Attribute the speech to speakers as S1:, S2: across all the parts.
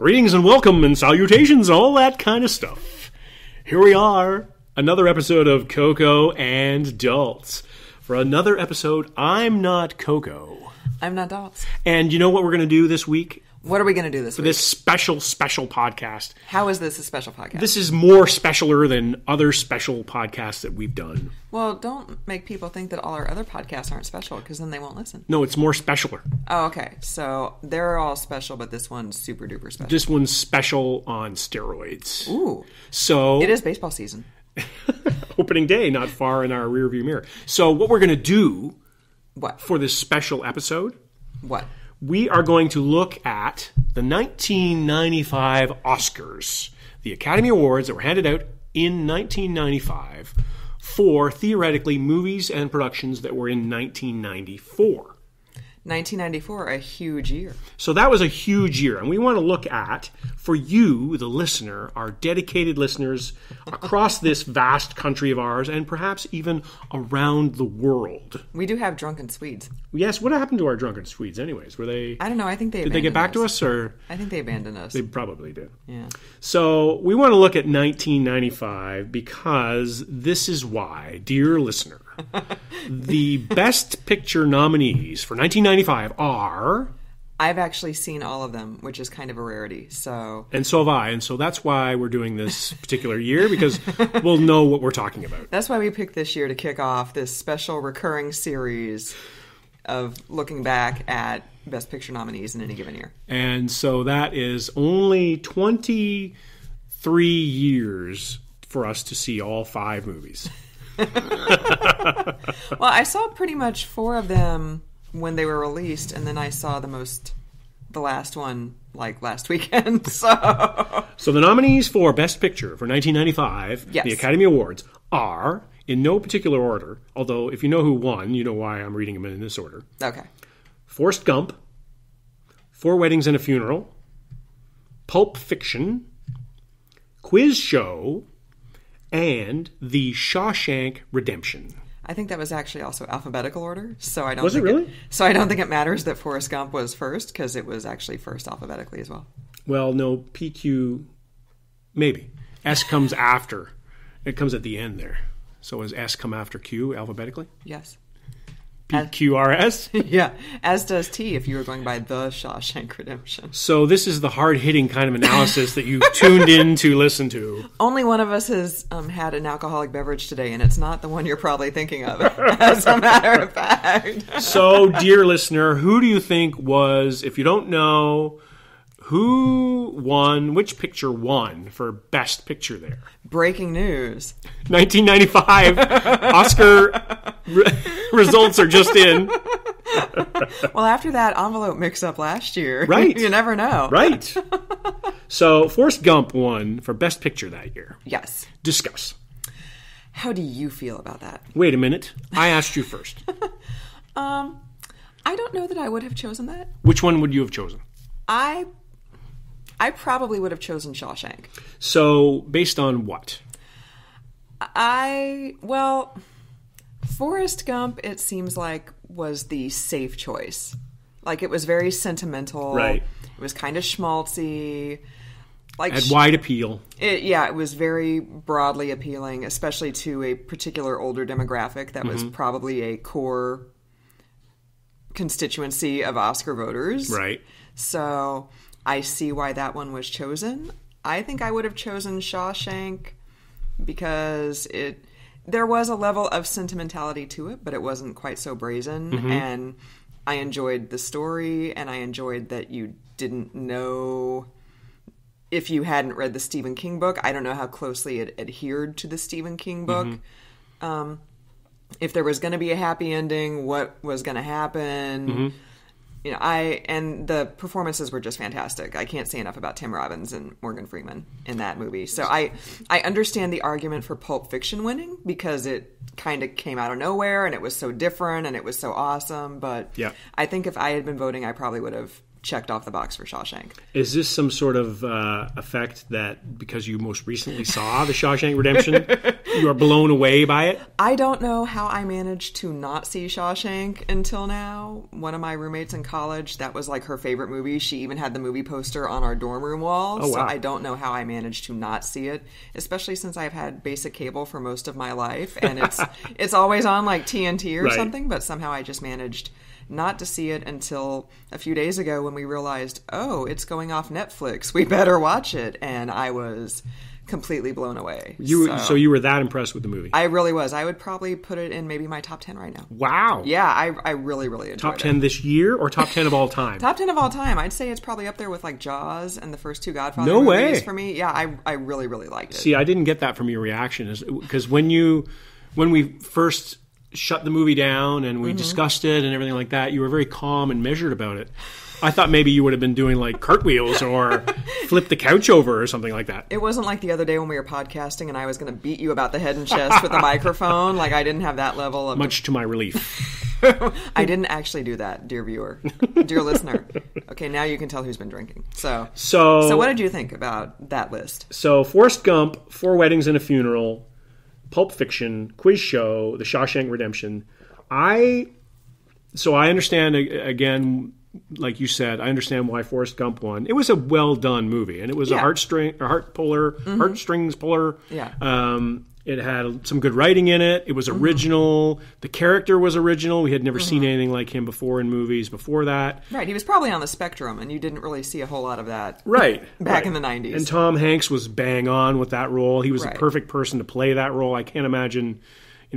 S1: Greetings and welcome and salutations, all that kind of stuff. Here we are, another episode of Coco and Daltz. For another episode, I'm not Coco.
S2: I'm not Daltz.
S1: And you know what we're going to do this week?
S2: What are we going to do this week?
S1: For this special podcast.
S2: How is this a special podcast?
S1: This is more specialer than other special podcasts that we've done.
S2: Well, don't make people think that all our other podcasts aren't special, because then they won't listen.
S1: No, it's more specialer.
S2: Oh, okay. So they're all special, but this one's super duper special.
S1: This one's special on steroids.
S2: Ooh.
S1: So
S2: it is baseball season.
S1: Opening day, not far in our rearview mirror. So what we're going to do for this special episode...
S2: What?
S1: We are going to look at the 1995 Oscars, the Academy Awards that were handed out in 1995 for, theoretically, movies and productions that were in 1994.
S2: 1994, a huge year.
S1: So that was a huge year. And we want to look at, for you, the listener, our dedicated listeners across this vast country of ours, and perhaps even around the world.
S2: We do have drunken Swedes.
S1: Yes, what happened to our drunken Swedes anyways? Were they...
S2: I don't know, I think they
S1: Did they get back to us, or...
S2: I think they abandoned us.
S1: They probably did.
S2: Yeah.
S1: So we want to look at 1995 because this is why, dear listener, the Best Picture nominees for 1995 are...
S2: I've actually seen all of them, which is kind of a rarity. And
S1: so have I. And so that's why we're doing this particular year, because we'll know what we're talking about.
S2: That's why we picked this year to kick off this special recurring series of looking back at Best Picture nominees in any given year.
S1: And so that is only 23 years for us to see all 5 movies.
S2: Well, I saw pretty much 4 of them when they were released, and then I saw the last one like last weekend. So
S1: the nominees for Best Picture for 1995,
S2: yes,
S1: the Academy Awards, are, in no particular order, although if you know who won, you know why I'm reading them in this order.
S2: Okay.
S1: Forrest Gump, 4 Weddings and a Funeral, Pulp Fiction, Quiz Show, and The Shawkshank Redemption.
S2: I think that was actually also alphabetical order, so I don't.
S1: Was it really?
S2: So I don't think it matters that Forrest Gump was first, because it was actually first alphabetically as well.
S1: Well, no, PQ, maybe. S comes after. It comes at the end there. So does S come after Q alphabetically?
S2: Yes.
S1: PQRS?
S2: Yeah, as does T if you were going by The Shawshank Redemption.
S1: So this is the hard-hitting kind of analysis that you tuned in to listen to.
S2: Only one of us has had an alcoholic beverage today, and it's not the one you're probably thinking of, as a matter of fact.
S1: So, dear listener, who do you think was, if you don't know, who won, which picture won for Best Picture there?
S2: Breaking news.
S1: 1995 Oscar results are just in.
S2: Well, after that envelope mix-up last year,
S1: right?
S2: You never know.
S1: Right. So, Forrest Gump won for Best Picture that year.
S2: Yes.
S1: Discuss.
S2: How do you feel about that?
S1: Wait a minute. I asked you first.
S2: I don't know that I would have chosen that.
S1: Which one would you have chosen?
S2: I probably would have chosen Shawshank.
S1: So, based on what?
S2: Forrest Gump, it seems like, was the safe choice. Like, it was very sentimental.
S1: Right.
S2: It was kind of schmaltzy. Like,
S1: had wide appeal.
S2: It was very broadly appealing, especially to a particular older demographic that was probably a core constituency of Oscar voters.
S1: Right.
S2: So I see why that one was chosen. I think I would have chosen Shawshank because there was a level of sentimentality to it, but it wasn't quite so brazen. Mm-hmm. And I enjoyed the story, and I enjoyed that you didn't know, if you hadn't read the Stephen King book, I don't know how closely it adhered to the Stephen King book. Mm-hmm. If there was going to be a happy ending, what was going to happen. Mm-hmm. You know, and the performances were just fantastic. I can't say enough about Tim Robbins and Morgan Freeman in that movie. So I understand the argument for Pulp Fiction winning, because it kind of came out of nowhere and it was so different and it was so awesome. But yeah. I think if I had been voting, I probably would have checked off the box for Shawshank.
S1: Is this some sort of effect that because you most recently saw The Shawshank Redemption, you are blown away by it?
S2: I don't know how I managed to not see Shawshank until now. One of my roommates in college, that was like her favorite movie. She even had the movie poster on our dorm room wall.
S1: Oh, wow.
S2: So I don't know how I managed to not see it, especially since I've had basic cable for most of my life. And it's always on like TNT or
S1: right.
S2: something, but somehow I just managed not to see it until a few days ago when we realized, oh, it's going off Netflix. We better watch it. And I was completely blown away.
S1: So you were that impressed with the movie?
S2: I really was. I would probably put it in maybe my top 10 right now.
S1: Wow.
S2: Yeah, I really, really enjoyed it.
S1: Top 10 this year or top 10 of all time?
S2: Top 10 of all time. I'd say it's probably up there with like Jaws and the first two Godfather
S1: movies
S2: way. For me. Yeah, I really, really liked it.
S1: See, I didn't get that from your reaction. Because when we first shut the movie down and we discussed it and everything like that, you were very calm and measured about it. I thought maybe you would have been doing like cartwheels or flip the couch over or something like that.
S2: It wasn't like the other day when we were podcasting and I was going to beat you about the head and chest with the microphone. Like I didn't have that level of...
S1: Much to my relief.
S2: I didn't actually do that, dear viewer, dear listener. Okay, now you can tell who's been drinking. So what did you think about that list?
S1: So Forrest Gump, 4 Weddings and a Funeral, Pulp Fiction, Quiz Show, The Shawshank Redemption. I understand, again, like you said, I understand why Forrest Gump won. It was a well-done movie, and it was a heartstrings puller.
S2: Yeah.
S1: It had some good writing in it. It was original. The character was original. We had never seen anything like him before in movies before that.
S2: Right. He was probably on the spectrum, and you didn't really see a whole lot of that back in the 90s.
S1: And Tom Hanks was bang on with that role. He was the perfect person to play that role. I can't imagine,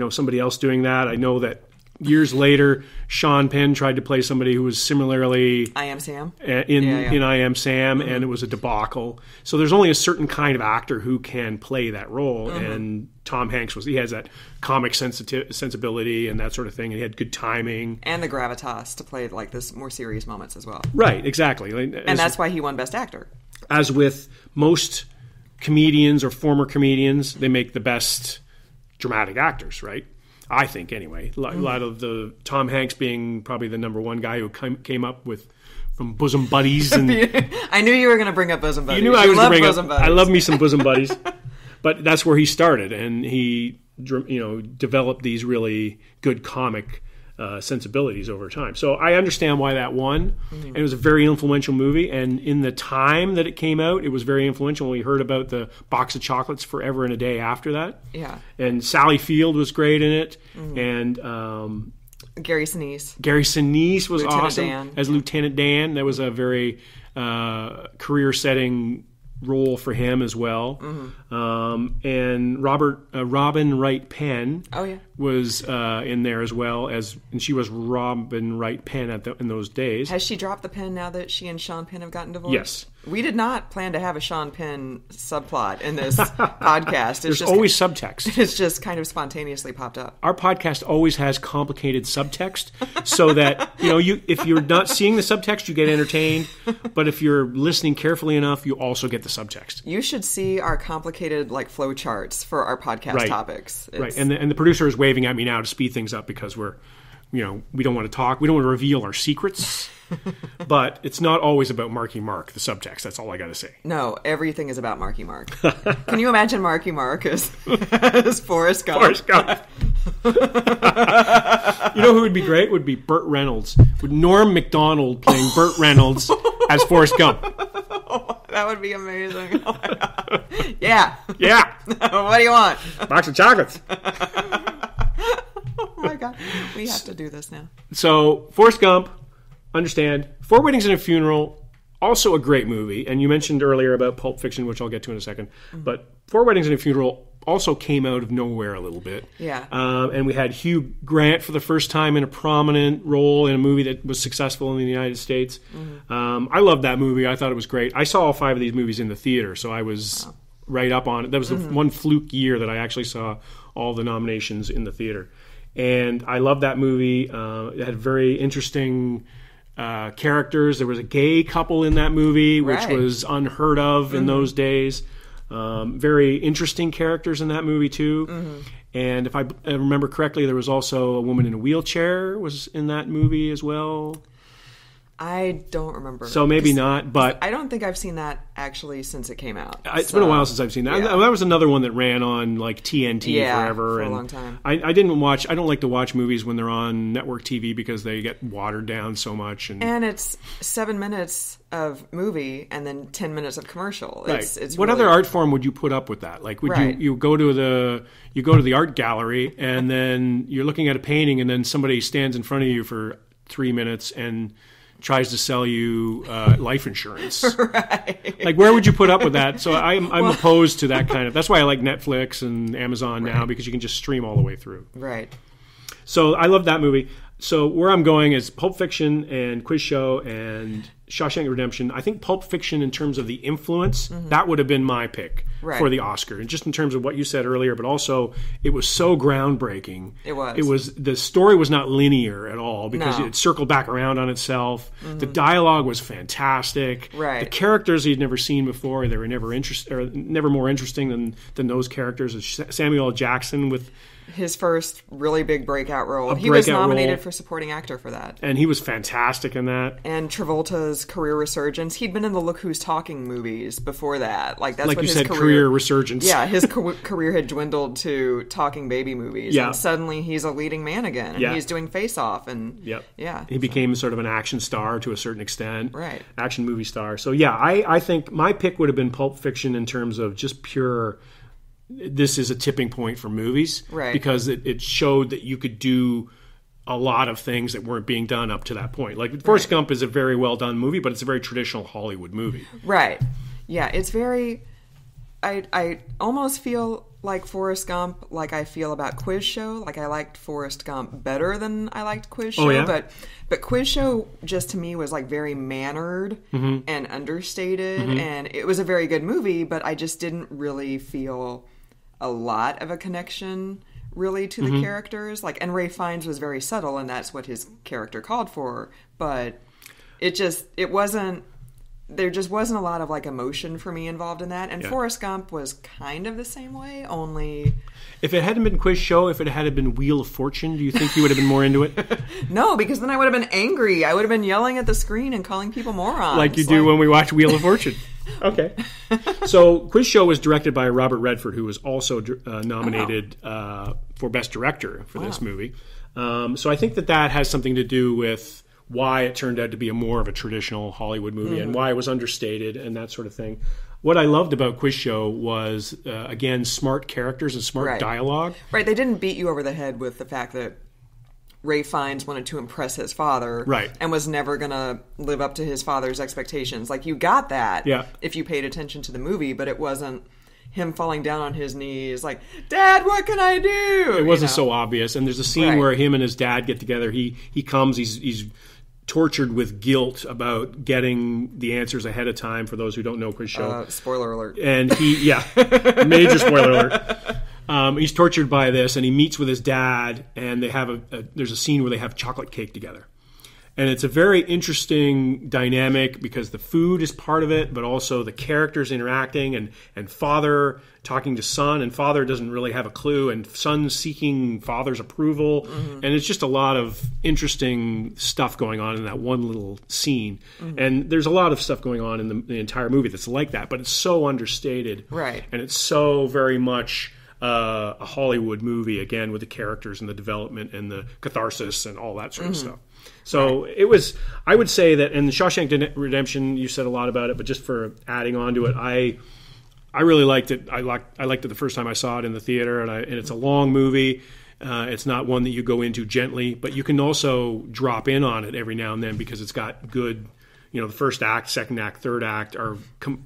S1: somebody else doing that. I know that years later, Sean Penn tried to play somebody who was similarly
S2: I Am Sam
S1: in I Am Sam, and it was a debacle. So there's only a certain kind of actor who can play that role, and Tom Hanks he has that comic sensibility and that sort of thing, and he had good timing
S2: and the gravitas to play like this more serious moments as well.
S1: Right, exactly,
S2: and that's why he won Best Actor.
S1: As with most comedians or former comedians, they make the best dramatic actors, right? I think, anyway. A lot of the Tom Hanks being probably the number one guy who came up with from Bosom Buddies. And
S2: I knew you were going to bring up Bosom Buddies.
S1: You knew I was going to bring up. I love me some Bosom Buddies, but that's where he started, and he developed these really good comic sensibilities over time. So I understand why that won. And it was a very influential movie, and in the time that it came out, it was very influential. We heard about the box of chocolates forever and a day after that.
S2: Yeah.
S1: And Sally Field was great in it, and
S2: Gary Sinise.
S1: Gary Sinise was
S2: Lieutenant
S1: awesome
S2: Dan.
S1: as Lieutenant Dan. That was a very career-setting role for him as well. And Robin Wright Penn was in there as well, and she was Robin Wright Penn in those days.
S2: Has she dropped the pen now that she and Sean Penn have gotten divorced?
S1: Yes.
S2: We did not plan to have a Sean Penn subplot in this podcast.
S1: There's always subtext.
S2: It's just kind of spontaneously popped up.
S1: Our podcast always has complicated subtext, so that if you're not seeing the subtext, you get entertained. But if you're listening carefully enough, you also get the subtext.
S2: You should see our complicated flow charts for our podcast topics.
S1: Right, and the producer is waving at me now to speed things up because we don't want to talk. We don't want to reveal our secrets. But it's not always about Marky Mark, the subtext. That's all I got to say.
S2: No, everything is about Marky Mark. Can you imagine Marky Mark as Forrest Gump?
S1: Forrest Gump. Who would be great? Would be Burt Reynolds. With Norm Macdonald playing Burt Reynolds as Forrest Gump.
S2: That would be amazing. Oh my God. Yeah.
S1: Yeah.
S2: What do you want?
S1: Box of chocolates.
S2: Oh my God. We have to do this now.
S1: So, Forrest Gump, understand. 4 Weddings and a Funeral, also a great movie. And you mentioned earlier about Pulp Fiction, which I'll get to in a second. But 4 Weddings and a Funeral also came out of nowhere a little bit.
S2: Yeah.
S1: And we had Hugh Grant for the first time in a prominent role in a movie that was successful in the United States. I loved that movie. I thought it was great. I saw all 5 of these movies in the theater, so I was right up on it. That was the one fluke year that I actually saw all the nominations in the theater. And I loved that movie. It had very interesting characters. There was a gay couple in that movie, which was unheard of in those days. Very interesting characters in that movie too. And if I remember correctly, there was also a woman in a wheelchair was in that movie as well.
S2: I don't remember.
S1: So maybe not, but
S2: I don't think I've seen that actually since it came out.
S1: It's been a while since I've seen that.
S2: Yeah.
S1: That was another one that ran on like TNT forever.
S2: For a
S1: and
S2: long time.
S1: I don't like to watch movies when they're on network TV because they get watered down so much. And
S2: it's 7 minutes of movie and then 10 minutes of commercial.
S1: Right.
S2: It's
S1: what
S2: really...
S1: other art form would you put up with that? Like, would you go to the art gallery and then you're looking at a painting and then somebody stands in front of you for 3 minutes and tries to sell you life insurance.
S2: Right.
S1: Like, where would you put up with that? So I'm opposed to that kind of... That's why I like Netflix and Amazon now, because you can just stream all the way through.
S2: Right.
S1: So I love that movie. So where I'm going is Pulp Fiction and Quiz Show and Shawshank Redemption. I think Pulp Fiction, in terms of the influence, that would have been my pick for the Oscar. And just in terms of what you said earlier, but also it was so groundbreaking.
S2: It was.
S1: The story was not linear at all because it circled back around on itself. The dialogue was fantastic.
S2: Right.
S1: The characters you'd never seen before, they were never more interesting than those characters. Samuel L. Jackson with
S2: his first really big breakout role. He was nominated for supporting actor for that.
S1: And he was fantastic in that.
S2: And Travolta's career resurgence. He'd been in the Look Who's Talking movies before that. Like
S1: you said, career resurgence.
S2: Yeah, his career had dwindled to talking baby movies.
S1: Yeah.
S2: And suddenly he's a leading man again. And he's doing Face Off. And yeah.
S1: He became sort of an action star to a certain extent.
S2: Right.
S1: Action movie star. So yeah, I think my pick would have been Pulp Fiction in terms of just pure... This is a tipping point for movies,
S2: right?
S1: Because it showed that you could do a lot of things that weren't being done up to that point. Like Forrest Gump is a very well done movie, but it's a very traditional Hollywood movie,
S2: right? Yeah, it's very. I almost feel like Forrest Gump, like I feel about Quiz Show. Like I liked Forrest Gump better than I liked Quiz Show, but Quiz Show just to me was like very mannered and understated, and it was a very good movie, but I just didn't really feel a lot of a connection really to the characters. Like, and Ray Fiennes was very subtle, and that's what his character called for, but it wasn't. There just wasn't a lot of like emotion for me involved in that. And Forrest Gump was kind of the same way, only...
S1: If it hadn't been Quiz Show, if it had been Wheel of Fortune, do you think you would have been more into it?
S2: No, because then I would have been angry. I would have been yelling at the screen and calling people morons.
S1: Like you do when we watch Wheel of Fortune. Okay. So Quiz Show was directed by Robert Redford, who was also nominated for Best Director for this movie. So I think that has something to do with why it turned out to be more of a traditional Hollywood movie and why it was understated and that sort of thing. What I loved about Quiz Show was, again, smart characters and smart dialogue.
S2: Right. They didn't beat you over the head with the fact that Ray Fiennes wanted to impress his father and was never going to live up to his father's expectations. Like, you got that if you paid attention to the movie, but it wasn't him falling down on his knees like, Dad, what can I do?
S1: It wasn't so obvious. And there's a scene where him and his dad get together. He comes, he's tortured with guilt about getting the answers ahead of time, for those who don't know Quiz Show.
S2: Spoiler alert.
S1: And major spoiler alert. He's tortured by this, and he meets with his dad, and they have there's a scene where they have chocolate cake together. And it's a very interesting dynamic because the food is part of it, but also the characters interacting and father talking to son, and father doesn't really have a clue, and son seeking father's approval. And it's just a lot of interesting stuff going on in that one little scene. And there's a lot of stuff going on in the entire movie that's like that, but it's so understated.
S2: Right.
S1: And it's so very much a Hollywood movie, again, with the characters and the development and the catharsis and all that sort of stuff. So it was, I would say that, and the Shawshank Redemption, you said a lot about it, but just for adding on to it, I really liked it. I liked it the first time I saw it in the theater, and it's a long movie. It's not one that you go into gently, but you can also drop in on it every now and then because it's got good, the first act, second act, third act are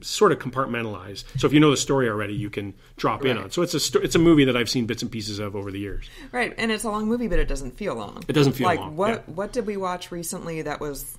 S1: sort of compartmentalized. So if you know the story already, you can drop in on. So it's a movie that I've seen bits and pieces of over the years.
S2: Right, and it's a long movie, but it doesn't feel long.
S1: It doesn't feel long.
S2: What did we watch recently that was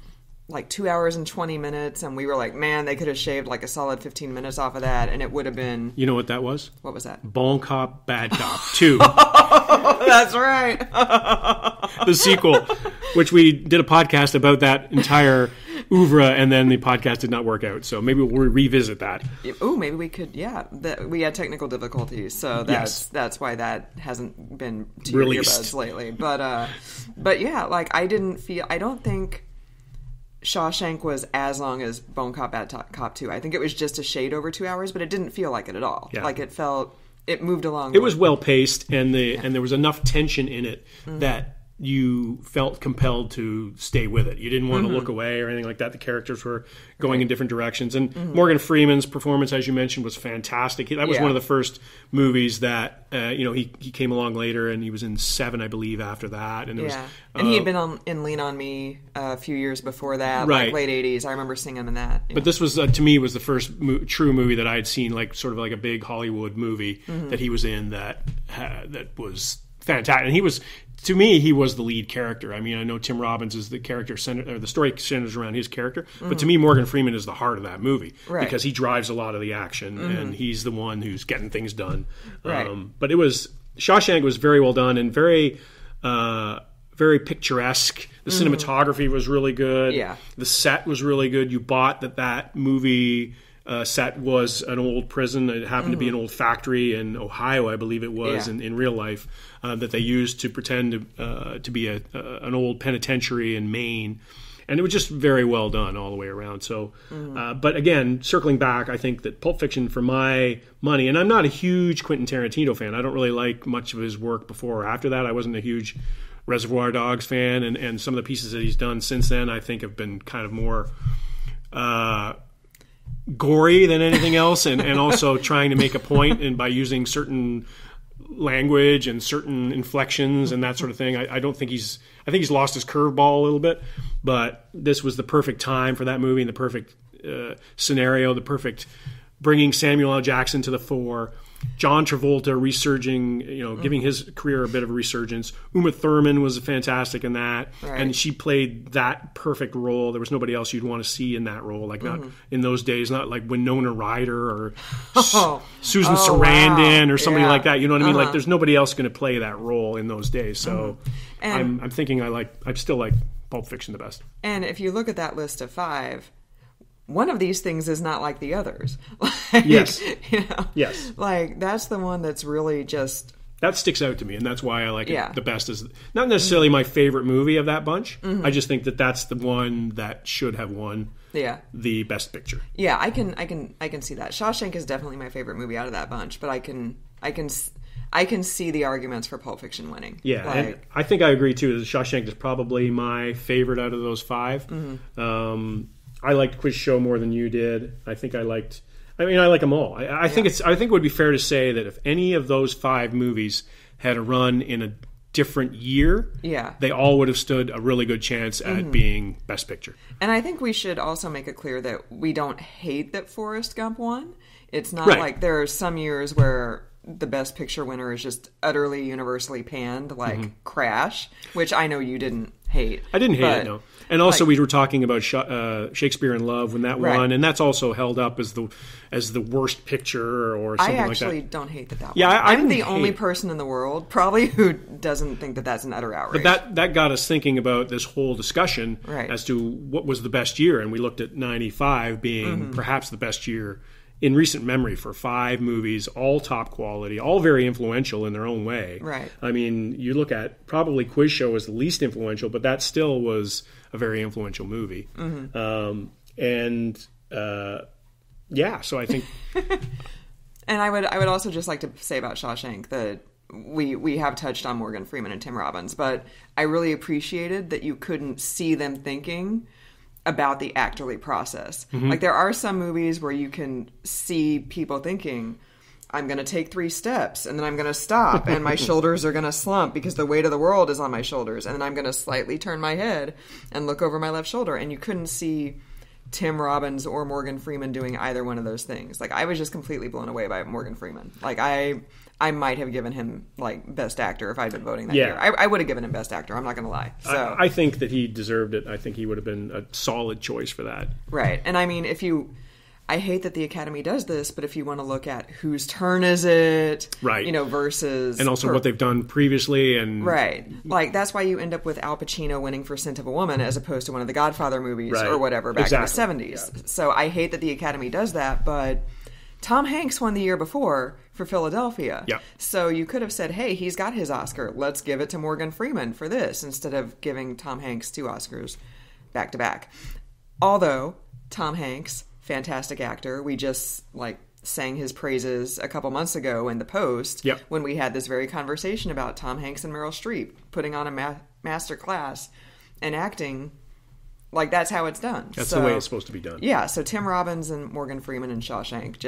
S2: like 2 hours and 20 minutes, and we were like, man, they could have shaved like a solid 15 minutes off of that, and it would have been...
S1: You know what that was?
S2: What was that?
S1: Bon Cop, Bad Cop 2.
S2: That's right.
S1: The sequel, which we did a podcast about that entire oeuvre, and then the podcast did not work out. So maybe we'll revisit that.
S2: Oh, maybe we could. Yeah, we had technical difficulties, so that's why that hasn't been to your earbuds lately. But yeah, like I don't think Shawshank was as long as Bone Cop, Bad Cop 2. I think it was just a shade over 2 hours, but it didn't feel like it at all.
S1: Yeah.
S2: Like it moved along.
S1: It was well paced, and there was enough tension in it that you felt compelled to stay with it. You didn't want to look away or anything like that. The characters were going in different directions. And Morgan Freeman's performance, as you mentioned, was fantastic. That was one of the first movies that, he came along later, and he was in 7, I believe, after that. And it was,
S2: and he had been in Lean On Me a few years before that, like late 80s. I remember seeing him in that.
S1: But this was, to me, was the first true movie that I had seen, like sort of like a big Hollywood movie that he was in that was fantastic. And he was... To me, he was the lead character. I mean, I know Tim Robbins is the character the story centers around his character, but to me, Morgan Freeman is the heart of that movie because he drives a lot of the action and he's the one who's getting things done. But Shawshank was very well done and very, very picturesque. The cinematography was really good.
S2: Yeah.
S1: The set was really good. You bought that movie. Set was an old prison. It happened to be an old factory in Ohio, I believe it was, in real life, that they used to pretend to be an old penitentiary in Maine. And it was just very well done all the way around. So, but again, circling back, I think that Pulp Fiction, for my money, and I'm not a huge Quentin Tarantino fan. I don't really like much of his work before or after that. I wasn't a huge Reservoir Dogs fan, and some of the pieces that he's done since then, I think, have been kind of more... gory than anything else, and also trying to make a point and by using certain language and certain inflections and that sort of thing. I think he's lost his curveball a little bit, but this was the perfect time for that movie and the perfect scenario, the perfect bringing Samuel L. Jackson to the fore, John Travolta resurging, giving his career a bit of a resurgence. Uma Thurman was fantastic in that, and she played that perfect role. There was nobody else you'd want to see in that role, like not in those days, not like Winona Ryder or Susan Sarandon or somebody like that. You know what I mean? Like there's nobody else going to play that role in those days. So I'm thinking I still like Pulp Fiction the best.
S2: And if you look at that list of 5, one of these things is not like the others. Like,
S1: yes.
S2: Yes. Like, that's the one that's really just...
S1: That sticks out to me, and that's why I like it the best. Is not necessarily my favorite movie of that bunch. I just think that that's the one that should have won the best picture.
S2: Yeah, I can see that. Shawshank is definitely my favorite movie out of that bunch, but I can see the arguments for Pulp Fiction winning.
S1: Yeah, and I think I agree, too. Shawshank is probably my favorite out of those 5. I liked Quiz Show more than you did. I like them all. I think it would be fair to say that if any of those 5 movies had a run in a different year, they all would have stood a really good chance at being Best Picture.
S2: And I think we should also make it clear that we don't hate that Forrest Gump won. It's not like there are some years where the Best Picture winner is just utterly universally panned, like Crash, which I know you didn't hate.
S1: I didn't hate it, no. And also, we were talking about Shakespeare in Love when that won, and that's also held up as the worst picture or something like that. I actually
S2: don't hate that
S1: Yeah,
S2: one. I'm the only person in the world probably who doesn't think that that's an utter outrage.
S1: But that got us thinking about this whole discussion as to what was the best year, and we looked at 95 being perhaps the best year in recent memory for 5 movies, all top quality, all very influential in their own way.
S2: Right.
S1: I mean, you look at probably Quiz Show was the least influential, but that still was a very influential movie. So I think...
S2: And I would also just like to say about Shawshank that we have touched on Morgan Freeman and Tim Robbins, but I really appreciated that you couldn't see them thinking about the actorly process. Like there are some movies where you can see people thinking, I'm going to take 3 steps and then I'm going to stop and my shoulders are going to slump because the weight of the world is on my shoulders, and then I'm going to slightly turn my head and look over my left shoulder, and you couldn't see Tim Robbins or Morgan Freeman doing either one of those things. Like I was just completely blown away by Morgan Freeman. Like I might have given him like Best Actor if I'd been voting that year. I would have given him Best Actor. I'm not going to lie. So
S1: I think that he deserved it. I think he would have been a solid choice for that.
S2: Right. And I mean, I hate that the Academy does this, but if you want to look at whose turn is it, versus...
S1: And also what they've done previously. And
S2: right. Like, that's why you end up with Al Pacino winning for Scent of a Woman as opposed to one of the Godfather movies or whatever back in the 70s. Yeah. So I hate that the Academy does that, but Tom Hanks won the year before for Philadelphia.
S1: Yeah.
S2: So you could have said, hey, he's got his Oscar. Let's give it to Morgan Freeman for this instead of giving Tom Hanks 2 Oscars back to back. Although Tom Hanks, fantastic actor. We just sang his praises a couple months ago in the Post when we had this very conversation about Tom Hanks and Meryl Streep putting on a master class and acting like that's how it's done.
S1: That's the way it's supposed to be done.
S2: Yeah, so Tim Robbins and Morgan Freeman and Shawshank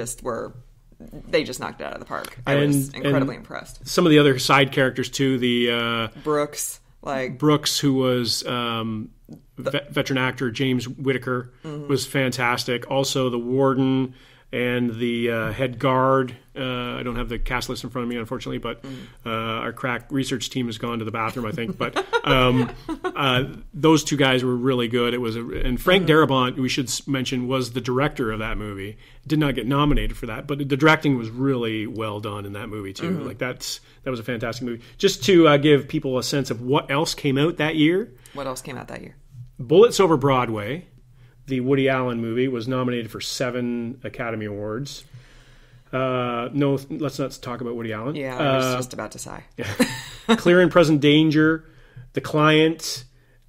S2: they just knocked it out of the park. I was incredibly impressed.
S1: Some of the other side characters too, the
S2: Brooks,
S1: who was veteran actor James Whittaker, was fantastic. Also the warden and the head guard. I don't have the cast list in front of me, unfortunately, but our crack research team has gone to the bathroom, I think. But those two guys were really good. And Frank Darabont, we should mention, was the director of that movie. Did not get nominated for that, but the directing was really well done in that movie too. That was a fantastic movie. Just to give people a sense of what else came out that year.
S2: What else came out that year?
S1: Bullets Over Broadway, the Woody Allen movie, was nominated for 7 Academy Awards. No, let's not talk about Woody Allen.
S2: Yeah, I was just about to sigh.
S1: Clear and Present Danger, The Client,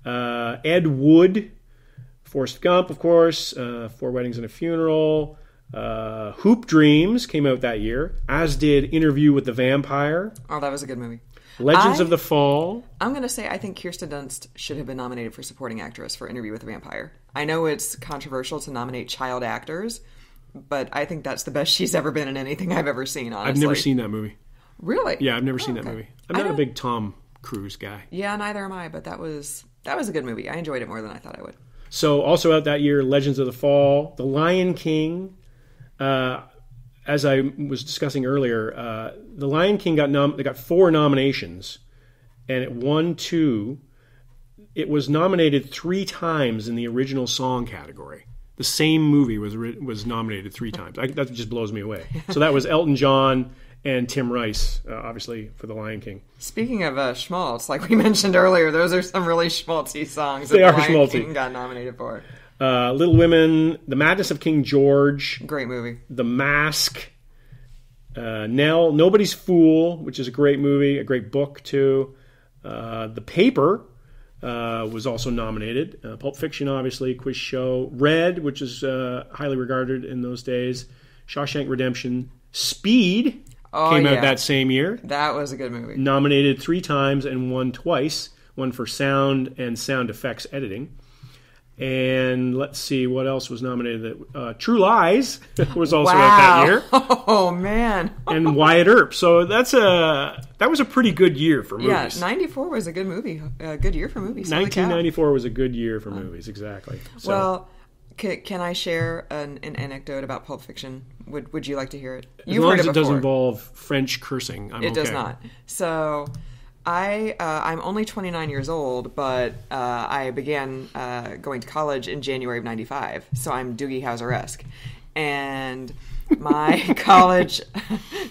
S1: Ed Wood, Forrest Gump, of course, Four Weddings and a Funeral, Hoop Dreams came out that year, as did Interview with the Vampire.
S2: Oh, that was a good movie.
S1: Legends of the Fall.
S2: I'm going to say I think Kirsten Dunst should have been nominated for Supporting Actress for Interview with the Vampire. I know it's controversial to nominate child actors, but I think that's the best she's ever been in anything I've ever seen, honestly.
S1: I've never seen that movie.
S2: Really?
S1: Yeah, I've never seen that movie. I'm not a big Tom Cruise guy.
S2: Yeah, neither am I, but that was a good movie. I enjoyed it more than I thought I would.
S1: So also out that year, Legends of the Fall, The Lion King. As I was discussing earlier, The Lion King got 4 nominations, and it won 2. It was nominated 3 times in the original song category. The same movie was nominated 3 times. That just blows me away. So that was Elton John and Tim Rice, obviously, for The Lion King.
S2: Speaking of schmaltz, like we mentioned earlier, those are some really schmaltzy songs that
S1: The
S2: Lion King got nominated for.
S1: Little Women, The Madness of King George.
S2: Great movie.
S1: The Mask. Nell, Nobody's Fool, which is a great movie, a great book too. The Paper was also nominated. Pulp Fiction, obviously, Quiz Show. Red, which is highly regarded in those days. Shawshank Redemption. Speed came out that same year.
S2: That was a good movie.
S1: Nominated 3 times and won twice. One for sound and sound effects editing. And let's see what else was nominated. True Lies was also out that year.
S2: Oh man!
S1: And Wyatt Earp. So that was a pretty good year for movies.
S2: Yeah, 94 was a good movie. A good year for movies.
S1: 1994 was a good year for movies. Exactly. So,
S2: well, can I share an anecdote about Pulp Fiction? Would you like to hear it?
S1: You've heard it before. As long as it does involve French cursing, I'm okay.
S2: It does not. So. I'm only 29 years old, but I began going to college in January of 95, so I'm Doogie Howser-esque. And my college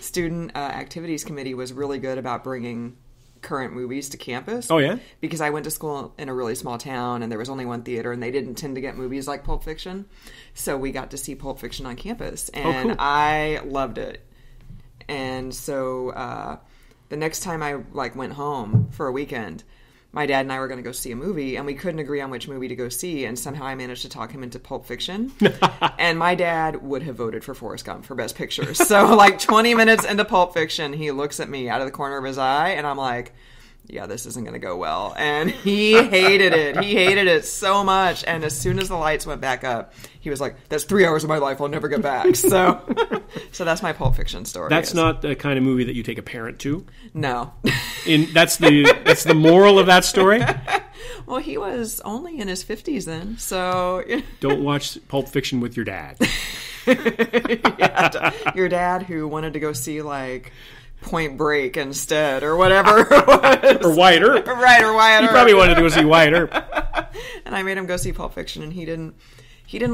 S2: student activities committee was really good about bringing current movies to campus.
S1: Oh, yeah?
S2: Because I went to school in a really small town, and there was only one theater, and they didn't tend to get movies like Pulp Fiction. So we got to see Pulp Fiction on campus, and
S1: cool.
S2: I loved it. And so... the next time I went home for a weekend, my dad and I were going to go see a movie, and we couldn't agree on which movie to go see, and somehow I managed to talk him into Pulp Fiction. And my dad would have voted for Forrest Gump for Best Picture. So 20 minutes into Pulp Fiction, he looks at me out of the corner of his eye, and I'm like, yeah, this isn't going to go well. And he hated it. He hated it so much. And as soon as the lights went back up, he was like, that's 3 hours of my life I'll never get back. So that's my Pulp Fiction story.
S1: That's not the kind of movie that you take a parent to?
S2: No.
S1: That's the moral of that story?
S2: Well, he was only in his 50s then, so...
S1: Don't watch Pulp Fiction with your dad.
S2: Yeah, your dad who wanted to go see, Point Break instead, or whatever it was.
S1: Or Wyatt Earp.
S2: Right, or Wyatt Earp.
S1: He probably wanted to go see Wyatt Earp.
S2: And I made him go see Pulp Fiction, and he didn't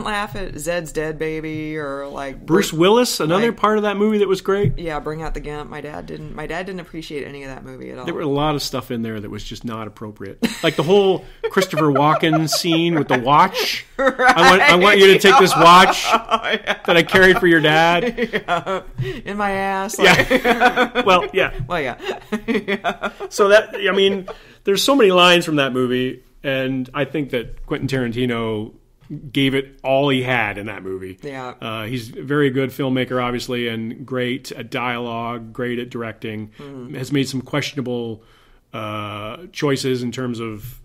S2: laugh at Zed's Dead Baby, or
S1: Bruce Willis, another part of that movie that was great.
S2: Yeah, Bring Out the Gimp. My dad didn't appreciate any of that movie at all.
S1: There were a lot of stuff in there that was just not appropriate. Like the whole Christopher Walken scene with the watch. Right. I want you to take this watch that I carried for your dad.
S2: Yeah. In my ass.
S1: Yeah. Well, yeah.
S2: Well, yeah. Yeah.
S1: So there's so many lines from that movie, and I think that Quentin Tarantino gave it all he had in that movie.
S2: Yeah.
S1: He's a very good filmmaker, obviously, and great at dialogue, great at directing. Has made some questionable choices in terms of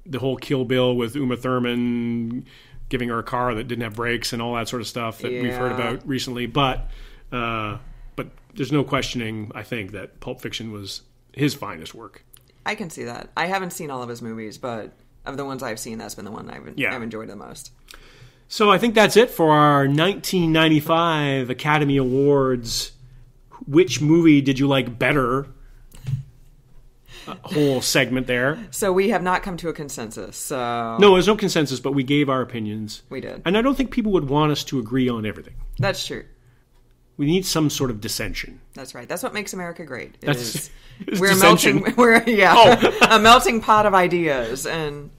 S1: the whole Kill Bill with Uma Thurman giving her a car that didn't have brakes and all that sort of stuff that we've heard about recently. But there's no questioning, I think, that Pulp Fiction was his finest work.
S2: I can see that. I haven't seen all of his movies, but of the ones I've seen, that's been the one I've enjoyed the most.
S1: So I think that's it for our 1995 Academy Awards. Which movie did you like better? Whole segment there.
S2: So we have not come to a consensus. So
S1: no, there's no consensus, but we gave our opinions.
S2: We did.
S1: And I don't think people would want us to agree on everything.
S2: That's true.
S1: We need some sort of dissension.
S2: That's right. That's what makes America great.
S1: We're dissension.
S2: A melting pot of ideas, and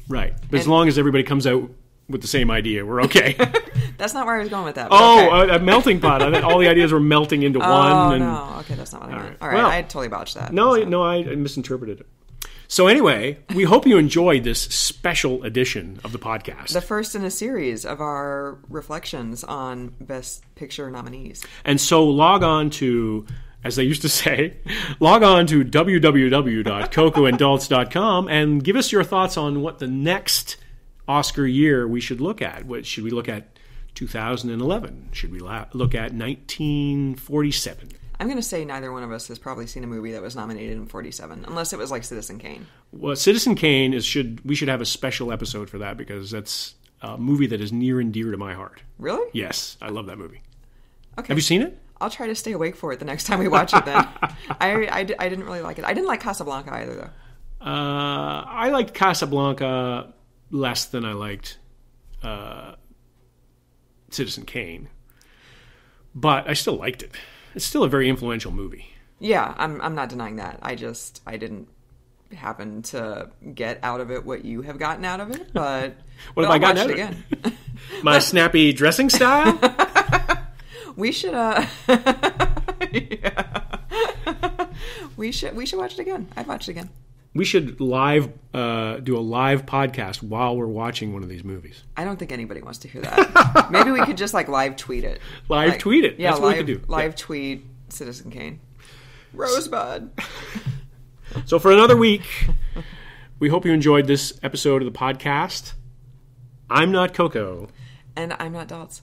S1: right. But as long as everybody comes out with the same idea, we're okay.
S2: That's not where I was going with that.
S1: Okay. A melting pot. I thought all the ideas were melting into one.
S2: Oh no. Okay, that's not what I meant. All right,
S1: well,
S2: I totally botched that.
S1: No, I misinterpreted it. So anyway, we hope you enjoyed this special edition of the podcast.
S2: The first in a series of our reflections on Best Picture nominees.
S1: And so log on to, as they used to say, log on to www.cocoandults.com and give us your thoughts on what the next Oscar year we should look at. What should we look at? 2011? Should we look at 1947?
S2: I'm going to say neither one of us has probably seen a movie that was nominated in 47, unless it was like Citizen Kane.
S1: Well, Citizen Kane we should have a special episode for that because that's a movie that is near and dear to my heart.
S2: Really?
S1: Yes, I love that movie.
S2: Okay.
S1: Have you seen it?
S2: I'll try to stay awake for it the next time we watch it then. I didn't really like it. I didn't like Casablanca either, though.
S1: I liked Casablanca less than I liked Citizen Kane. But I still liked it. It's still a very influential movie.
S2: Yeah, I'm not denying that. I didn't happen to get out of it what you have gotten out of it, but
S1: what have I gotten out of it again? My snappy dressing style?
S2: We should we should watch it again. I'd watch it again.
S1: We should do a live podcast while we're watching one of these movies.
S2: I don't think anybody wants to hear that. Maybe we could just live tweet it.
S1: Tweet it.
S2: Yeah,
S1: that's what we could do.
S2: Live tweet Citizen Kane. Rosebud.
S1: So for another week, we hope you enjoyed this episode of the podcast. I'm not Coco.
S2: And I'm not Daltz.